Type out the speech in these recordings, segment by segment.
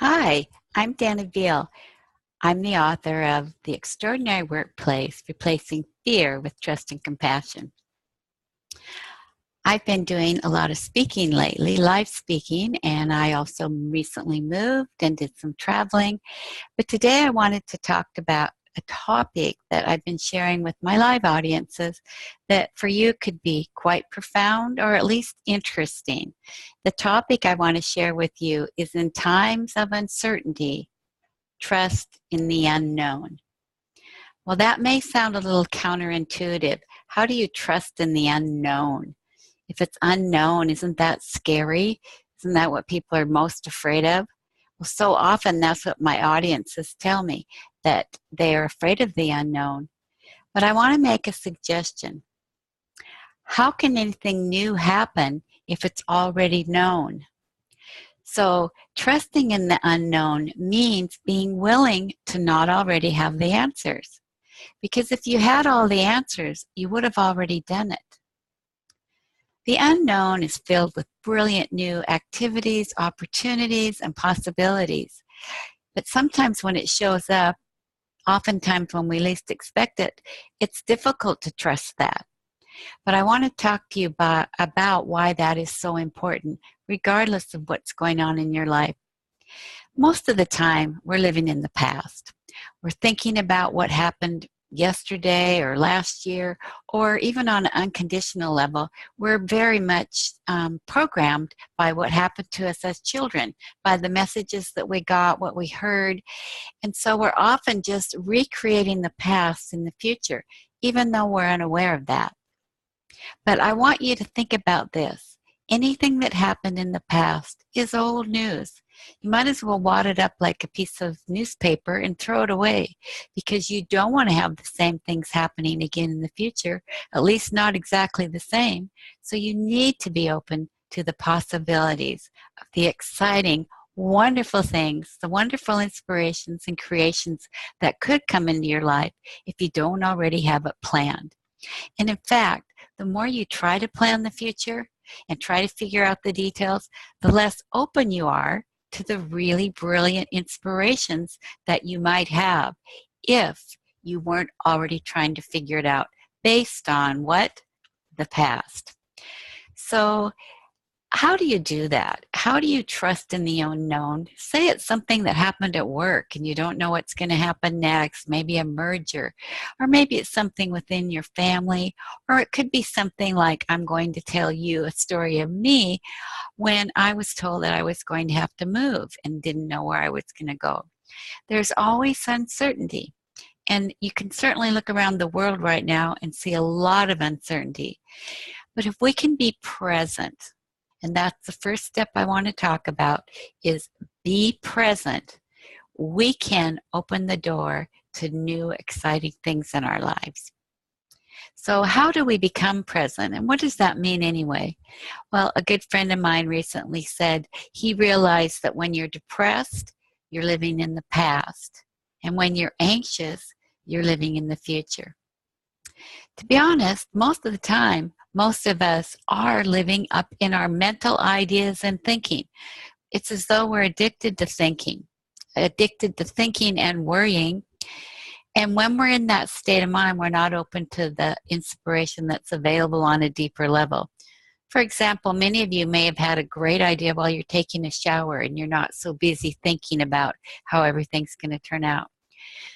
Hi, I'm Dana Beal. I'm the author of The Extraordinary Workplace, Replacing Fear with Trust and Compassion. I've been doing a lot of speaking lately, live speaking, and I also recently moved and did some traveling. But today I wanted to talk about a topic that I've been sharing with my live audiences that for you could be quite profound or at least interesting. The topic I want to share with you is in times of uncertainty, trust in the unknown. Well, that may sound a little counterintuitive. How do you trust in the unknown? If it's unknown, isn't that scary? Isn't that what people are most afraid of? Well, so often that's what my audiences tell me, that they are afraid of the unknown. But I want to make a suggestion. How can anything new happen if it's already known? So, trusting in the unknown means being willing to not already have the answers. Because if you had all the answers, you would have already done it. The unknown is filled with brilliant new activities, opportunities, and possibilities. But sometimes when it shows up, oftentimes when we least expect it, it's difficult to trust that. But I want to talk to you about why that is so important, regardless of what's going on in your life. Most of the time, we're living in the past. We're thinking about what happened yesterday or last year, or even on an unconditional level, we're very much programmed by what happened to us as children, by the messages that we got, what we heard. And so we're often just recreating the past in the future, even though we're unaware of that. But I want you to think about this. Anything that happened in the past is old news. You might as well wad it up like a piece of newspaper and throw it away, because you don't want to have the same things happening again in the future, at least not exactly the same. So you need to be open to the possibilities of the exciting, wonderful things, the wonderful inspirations and creations that could come into your life if you don't already have it planned. And in fact, the more you try to plan the future and try to figure out the details, the less open you are to the really brilliant inspirations that you might have if you weren't already trying to figure it out based on what? The past. So, how do you do that? How do you trust in the unknown? Say it's something that happened at work and you don't know what's going to happen next, maybe a merger, or maybe it's something within your family, or it could be something like I'm going to tell you a story of me when I was told that I was going to have to move and didn't know where I was going to go. There's always uncertainty. And you can certainly look around the world right now and see a lot of uncertainty. But if we can be present, and that's the first step I want to talk about, is be present, we can open the door to new exciting things in our lives. So how do we become present, and what does that mean anyway? Well, a good friend of mine recently said he realized that when you're depressed, you're living in the past, and when you're anxious, you're living in the future. To be honest, most of the time, most of us are living up in our mental ideas and thinking. It's as though we're addicted to thinking and worrying. And when we're in that state of mind, we're not open to the inspiration that's available on a deeper level. For example, many of you may have had a great idea while you're taking a shower and you're not so busy thinking about how everything's going to turn out.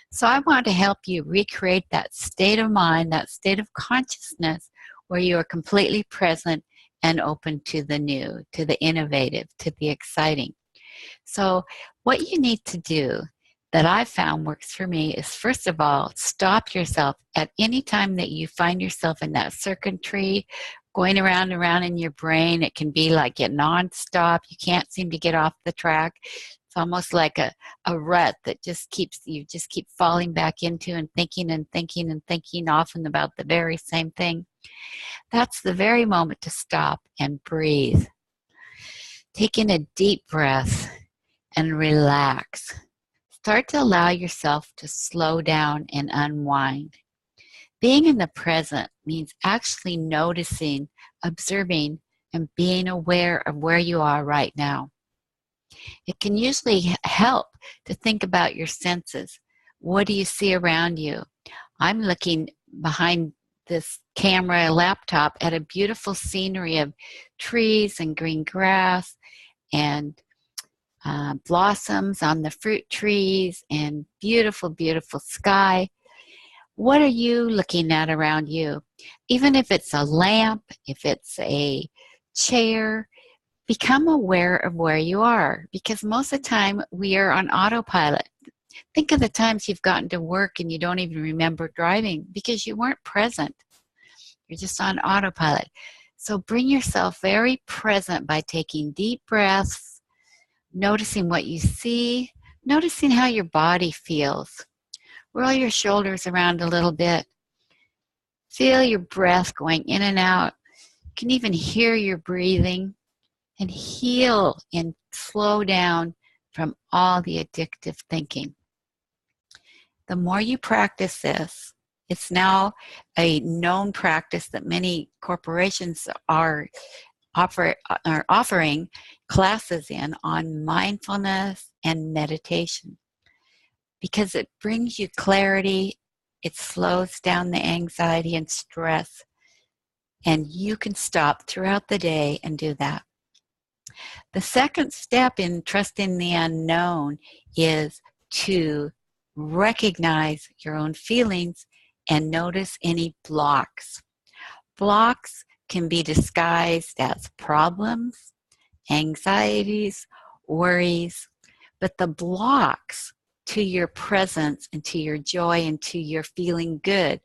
So I want to help you recreate that state of mind, that state of consciousness where you are completely present and open to the new, to the innovative, to the exciting. So what you need to do that I found works for me is, first of all, stop yourself at any time that you find yourself in that circuitry going around and around in your brain. It can be like it nonstop. You can't seem to get off the track. It's almost like a rut that you just keep falling back into and thinking and thinking and thinking often about the very same thing. That's the very moment to stop and breathe. Take in a deep breath and relax. Start to allow yourself to slow down and unwind. Being in the present means actually noticing, observing, and being aware of where you are right now. It can usually help to think about your senses. What do you see around you? I'm looking behind this camera laptop at a beautiful scenery of trees and green grass and blossoms on the fruit trees and beautiful, beautiful sky. What are you looking at around you? Even if it's a lamp, if it's a chair, become aware of where you are, because most of the time we are on autopilot. Think of the times you've gotten to work and you don't even remember driving because you weren't present. You're just on autopilot. So bring yourself very present by taking deep breaths, noticing what you see, noticing how your body feels. Roll your shoulders around a little bit. Feel your breath going in and out. You can even hear your breathing, and heal and slow down from all the addictive thinking. The more you practice this, it's now a known practice that many corporations are offering classes in on mindfulness and meditation, because it brings you clarity, it slows down the anxiety and stress, and you can stop throughout the day and do that. The second step in trusting the unknown is to recognize your own feelings and notice any blocks. Blocks can be disguised as problems, anxieties, worries, but the blocks to your presence and to your joy and to your feeling good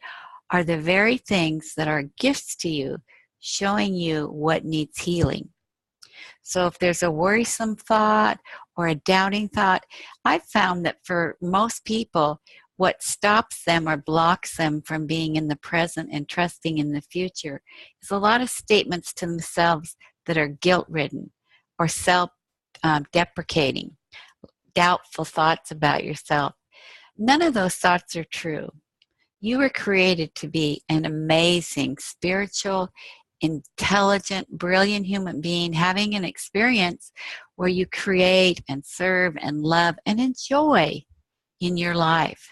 are the very things that are gifts to you, showing you what needs healing. So if there's a worrisome thought or a doubting thought, I've found that for most people, what stops them or blocks them from being in the present and trusting in the future is a lot of statements to themselves that are guilt-ridden or self-deprecating, doubtful thoughts about yourself. None of those thoughts are true. You were created to be an amazing, spiritual, intelligent, brilliant human being having an experience where you create and serve and love and enjoy in your life.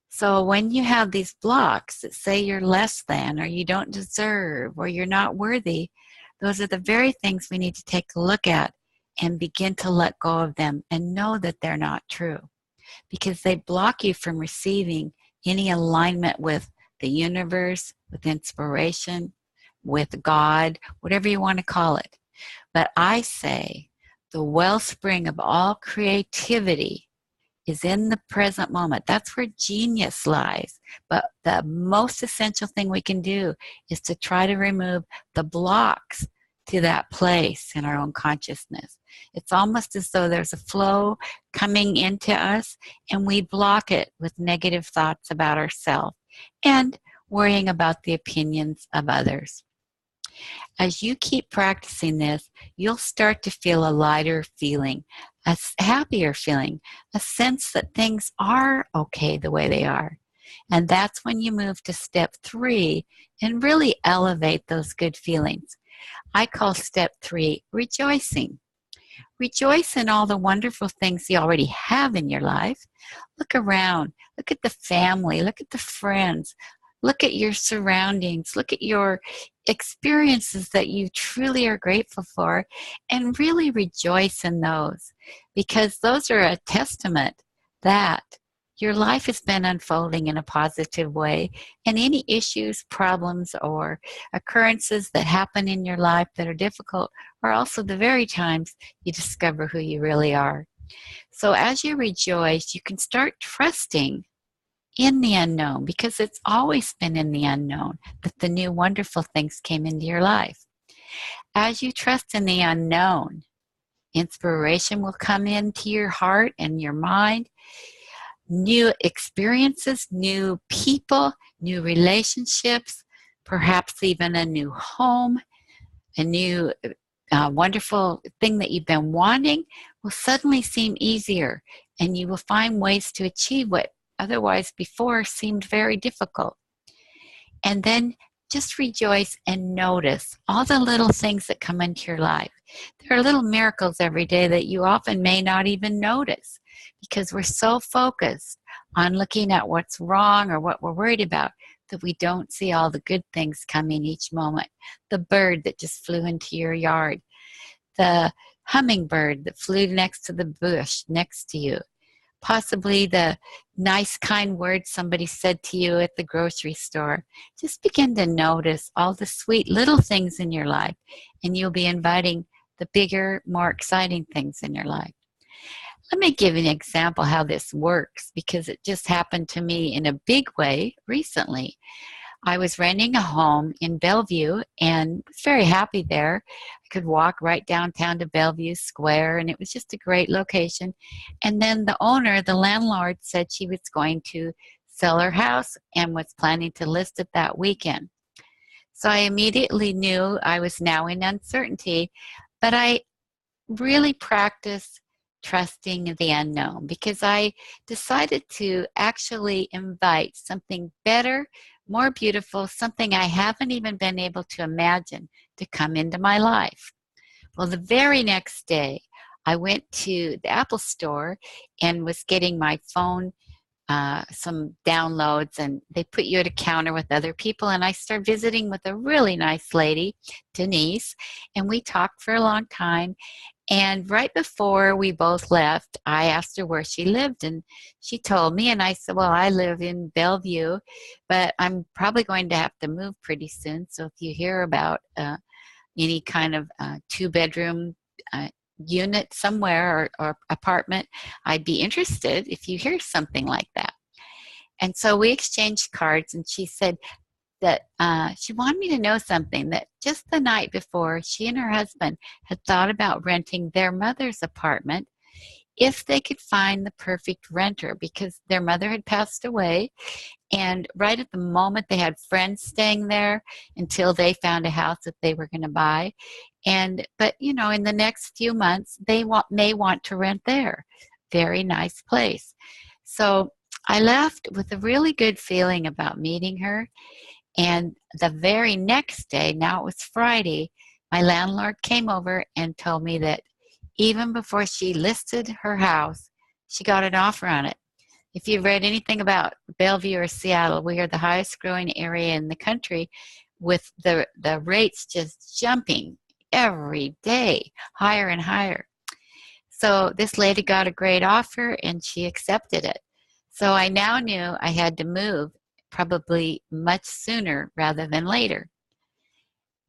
So when you have these blocks that say you're less than or you don't deserve or you're not worthy, those are the very things we need to take a look at and begin to let go of them and know that they're not true, because they block you from receiving any alignment with the universe, with inspiration, with God, whatever you want to call it. But I say the wellspring of all creativity is in the present moment. That's where genius lies. But the most essential thing we can do is to try to remove the blocks to that place in our own consciousness. It's almost as though there's a flow coming into us and we block it with negative thoughts about ourselves and worrying about the opinions of others. As you keep practicing this, you'll start to feel a lighter feeling, a happier feeling, a sense that things are okay the way they are. And that's when you move to step 3 and really elevate those good feelings. I call step 3 rejoicing. Rejoice in all the wonderful things you already have in your life. Look around. Look at the family. Look at the friends. Look at your surroundings. Look at your experiences that you truly are grateful for, and really rejoice in those, because those are a testament that your life has been unfolding in a positive way, and any issues, problems, or occurrences that happen in your life that are difficult are also the very times you discover who you really are. So as you rejoice, you can start trusting in the unknown, because it's always been in the unknown that the new wonderful things came into your life. As you trust in the unknown, inspiration will come into your heart and your mind. New experiences, new people, new relationships, perhaps even a new home, a new wonderful thing that you've been wanting will suddenly seem easier, and you will find ways to achieve what otherwise before seemed very difficult. And then just rejoice and notice all the little things that come into your life. There are little miracles every day that you often may not even notice because we're so focused on looking at what's wrong or what we're worried about that we don't see all the good things coming each moment. The bird that just flew into your yard, the hummingbird that flew next to the bush next to you, possibly the nice, kind words somebody said to you at the grocery store. Just begin to notice all the sweet little things in your life, and you'll be inviting the bigger, more exciting things in your life. Let me give you an example how this works because it just happened to me in a big way recently. I was renting a home in Bellevue and was very happy there. I could walk right downtown to Bellevue Square, and it was just a great location. And then the owner, the landlord, said she was going to sell her house and was planning to list it that weekend. So I immediately knew I was now in uncertainty, but I really practiced trusting the unknown because I decided to actually invite something better, more beautiful, something I haven't even been able to imagine to come into my life. Well, the very next day, I went to the Apple store and was getting my phone some downloads, and they put you at a counter with other people, and I started visiting with a really nice lady, Denise, and we talked for a long time. And right before we both left, I asked her where she lived, and she told me, and I said, well, I live in Bellevue, but I'm probably going to have to move pretty soon, so if you hear about any kind of two-bedroom unit somewhere or apartment, I'd be interested if you hear something like that. And so we exchanged cards, and she said that she wanted me to know something, that just the night before, she and her husband had thought about renting their mother's apartment if they could find the perfect renter because their mother had passed away. And right at the moment, they had friends staying there until they found a house that they were going to buy. But in the next few months, they may want to rent there. Very nice place. So I left with a really good feeling about meeting her. And the very next day, now it was Friday, my landlord came over and told me that even before she listed her house, she got an offer on it. If you've read anything about Bellevue or Seattle, we are the highest growing area in the country with the rates just jumping every day, higher and higher. So this lady got a great offer and she accepted it. So I now knew I had to move probably much sooner rather than later.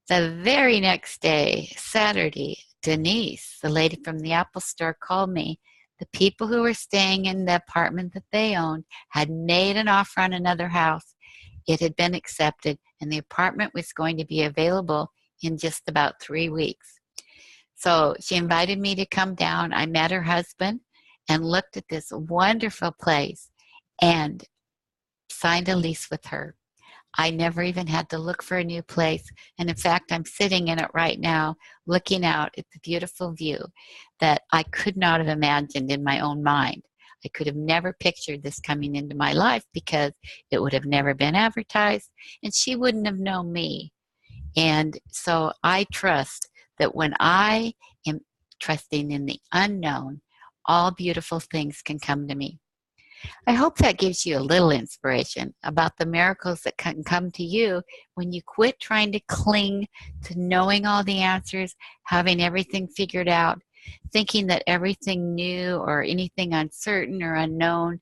The very next day, Saturday, Denise, the lady from the Apple store, called me. The people who were staying in the apartment that they owned had made an offer on another house. It had been accepted, and the apartment was going to be available in just about 3 weeks. So she invited me to come down. I met her husband and looked at this wonderful place and signed a lease with her. I never even had to look for a new place. And in fact, I'm sitting in it right now, looking out at the beautiful view that I could not have imagined in my own mind. I could have never pictured this coming into my life because it would have never been advertised and she wouldn't have known me. And so I trust that when I am trusting in the unknown, all beautiful things can come to me. I hope that gives you a little inspiration about the miracles that can come to you when you quit trying to cling to knowing all the answers, having everything figured out, thinking that everything new or anything uncertain or unknown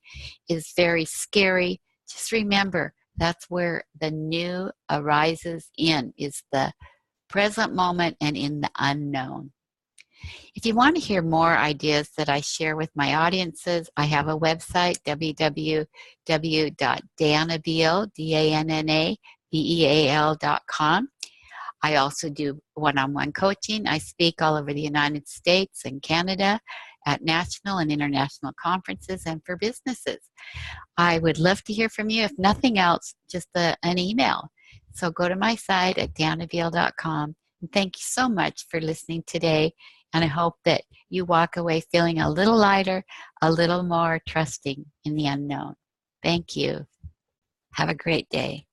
is very scary. Just remember, that's where the new arises in, is the present moment and in the unknown. If you want to hear more ideas that I share with my audiences, I have a website, www.dannabeal.com. I also do one-on-one coaching. I speak all over the United States and Canada at national and international conferences and for businesses. I would love to hear from you. If nothing else, just an email. So go to my site at dannabeal.com. And thank you so much for listening today. And I hope that you walk away feeling a little lighter, a little more trusting in the unknown. Thank you. Have a great day.